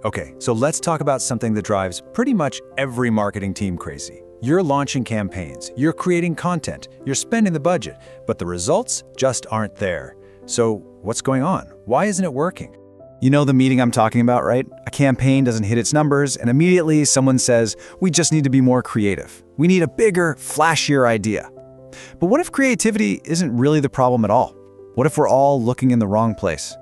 Okay, so let's talk about something that drives pretty much every marketing team crazy. You're launching campaigns, you're creating content, you're spending the budget, but the results just aren't there. So what's going on? Why isn't it working? You know the meeting I'm talking about, right? A campaign doesn't hit its numbers, and immediately someone says, we just need to be more creative. We need a bigger, flashier idea. But what if creativity isn't really the problem at all? What if we're all looking in the wrong place?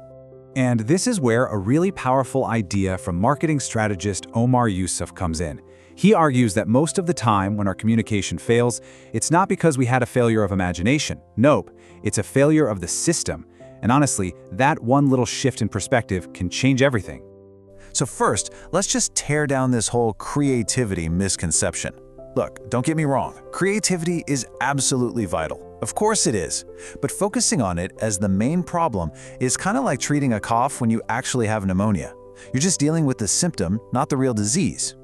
And this is where a really powerful idea from marketing strategist Omar Youssef comes in. He argues that most of the time when our communication fails, it's not because we had a failure of imagination. Nope, it's a failure of the system. And honestly, that one little shift in perspective can change everything. So first, let's just tear down this whole creativity misconception. Look, don't get me wrong, creativity is absolutely vital. Of course it is. But focusing on it as the main problem is kind of like treating a cough when you actually have pneumonia. You're just dealing with the symptom, not the real disease.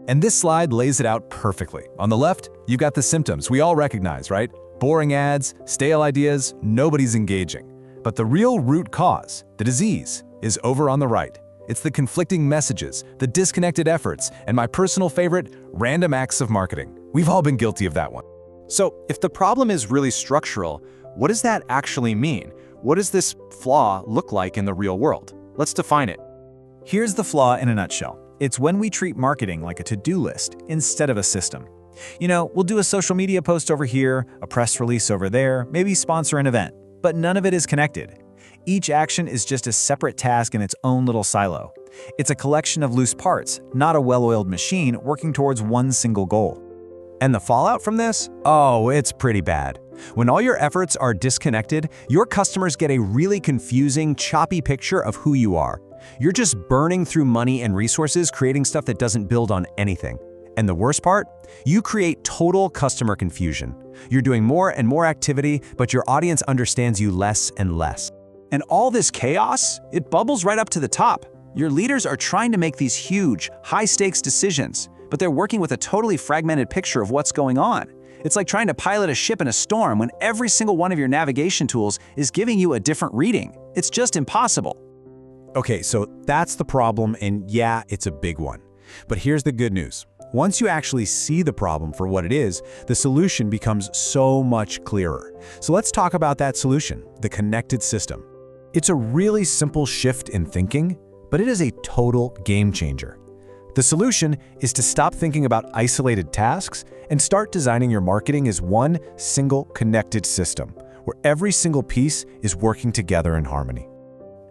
And this slide lays it out perfectly. On the left, you've got the symptoms we all recognize, right? Boring ads, stale ideas, nobody's engaging. But the real root cause, the disease, is over on the right. It's the conflicting messages, the disconnected efforts, and my personal favorite, random acts of marketing. We've all been guilty of that one. So if the problem is really structural, what does that actually mean? What does this flaw look like in the real world? Let's define it. Here's the flaw in a nutshell. It's when we treat marketing like a to-do list instead of a system. You know, we'll do a social media post over here, a press release over there, maybe sponsor an event, but none of it is connected. Each action is just a separate task in its own little silo. It's a collection of loose parts, not a well-oiled machine working towards one single goal. And the fallout from this? Oh, it's pretty bad. When all your efforts are disconnected, your customers get a really confusing, choppy picture of who you are. You're just burning through money and resources creating stuff that doesn't build on anything. And the worst part? You create total customer confusion. You're doing more and more activity, but your audience understands you less and less. And all this chaos, it bubbles right up to the top. Your leaders are trying to make these huge, high-stakes decisions, but they're working with a totally fragmented picture of what's going on. It's like trying to pilot a ship in a storm when every single one of your navigation tools is giving you a different reading. It's just impossible. Okay, so that's the problem, and yeah, it's a big one. But here's the good news. Once you actually see the problem for what it is, the solution becomes so much clearer. So let's talk about that solution, the connected system. It's a really simple shift in thinking, but it is a total game changer. The solution is to stop thinking about isolated tasks and start designing your marketing as one single connected system, where every single piece is working together in harmony.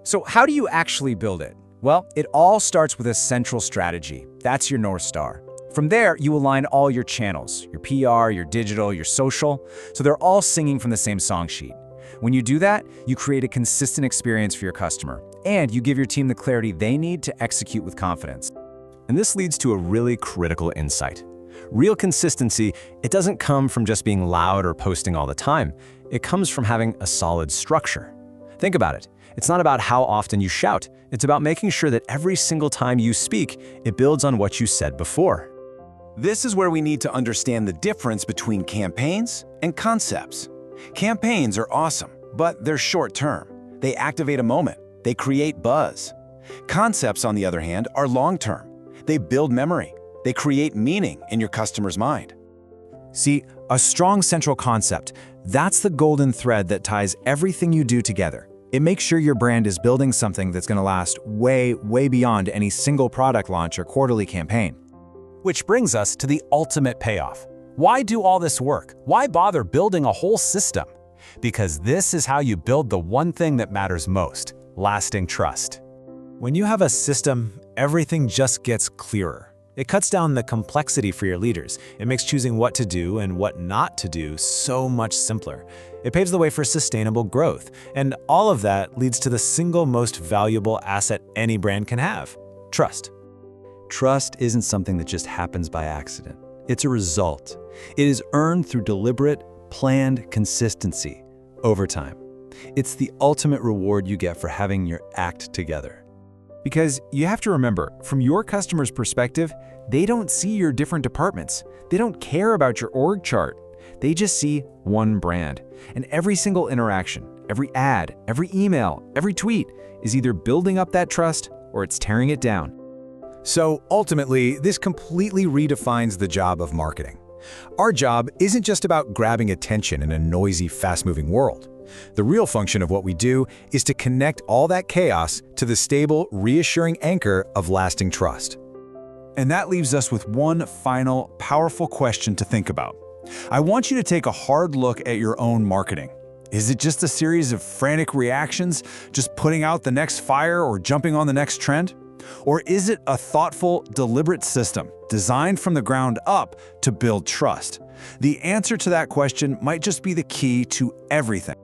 So how do you actually build it? Well, it all starts with a central strategy. That's your North Star. From there, you align all your channels, your PR, your digital, your social, so they're all singing from the same song sheet. When you do that, you create a consistent experience for your customer, and you give your team the clarity they need to execute with confidence. And this leads to a really critical insight. Real consistency, it doesn't come from just being loud or posting all the time. It comes from having a solid structure. Think about it. It's not about how often you shout. It's about making sure that every single time you speak, it builds on what you said before. This is where we need to understand the difference between campaigns and concepts. Campaigns are awesome, but they're short-term. They activate a moment. They create buzz. Concepts, on the other hand, are long-term. They build memory. They create meaning in your customer's mind. See, a strong central concept, that's the golden thread that ties everything you do together. It makes sure your brand is building something that's going to last way, way beyond any single product launch or quarterly campaign. Which brings us to the ultimate payoff. Why do all this work? Why bother building a whole system? Because this is how you build the one thing that matters most: lasting trust. When you have a system, everything just gets clearer. It cuts down the complexity for your leaders. It makes choosing what to do and what not to do so much simpler. It paves the way for sustainable growth. And all of that leads to the single most valuable asset any brand can have: trust. Trust isn't something that just happens by accident. It's a result. It is earned through deliberate, planned consistency over time. It's the ultimate reward you get for having your act together. Because you have to remember, from your customer's perspective, they don't see your different departments. They don't care about your org chart. They just see one brand. And every single interaction, every ad, every email, every tweet is either building up that trust or it's tearing it down. So ultimately, this completely redefines the job of marketing. Our job isn't just about grabbing attention in a noisy, fast-moving world. The real function of what we do is to connect all that chaos to the stable, reassuring anchor of lasting trust. And that leaves us with one final, powerful question to think about. I want you to take a hard look at your own marketing. Is it just a series of frantic reactions, just putting out the next fire or jumping on the next trend? Or is it a thoughtful, deliberate system designed from the ground up to build trust? The answer to that question might just be the key to everything.